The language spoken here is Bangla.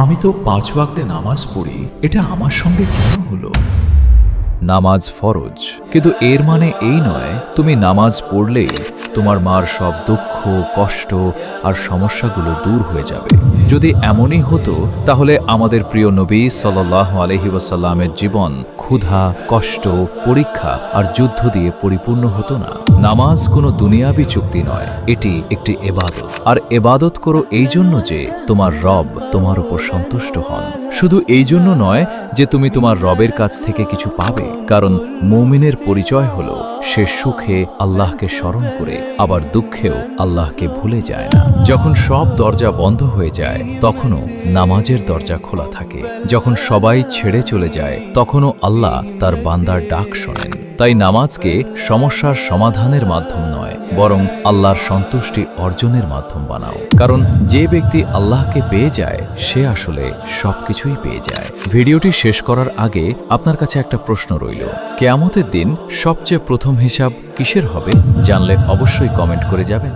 আমি তো 5 ওয়াক্তে নামাজ পড়ি, এটা আমার সঙ্গে কেন হলো? নামাজ ফরজ, কিন্তু এর মানে এই নয় তুমি নামাজ পড়লেই তোমার মার সব দুঃখ, কষ্ট আর সমস্যাগুলো দূর হয়ে যাবে। যদি এমনই হতো তাহলে আমাদের প্রিয় নবী সাল্লাল্লাহু আলাইহি ওয়াসাল্লামের জীবন ক্ষুধা, কষ্ট, পরীক্ষা আর যুদ্ধ দিয়ে পরিপূর্ণ হতো না। নামাজ কোনো দুনিয়াবি চুক্তি নয়, এটি একটি এবাদত। আর এবাদত করো এই জন্য যে তোমার রব তোমার উপর সন্তুষ্ট হন, শুধু এই জন্য নয় যে তুমি তোমার রবের কাছ থেকে কিছু পাবে। কারণ মুমিনের পরিচয় হলো সে সুখে আল্লাহকে স্মরণ করে আবার দুঃখেও আল্লাহকে ভুলে যায় না। যখন সব দরজা বন্ধ হয়ে যায় তখনও নামাজের দরজা খোলা থাকে। যখন সবাই ছেড়ে চলে যায় তখনও আল্লাহ তার বান্দার ডাক শোনেন। তাই নামাজকে সমস্যার সমাধানের মাধ্যম নয়, বরং আল্লাহর সন্তুষ্টি অর্জনের মাধ্যম বানাও। কারণ যে ব্যক্তি আল্লাহকে পেয়ে যায় সে আসলে সবকিছুই পেয়ে যায়। ভিডিওটি শেষ করার আগে আপনার কাছে একটা প্রশ্ন রইল, কিয়ামতের দিন সবচেয়ে প্রথম হিসাব কিসের হবে? জানলে অবশ্যই কমেন্ট করে যাবেন।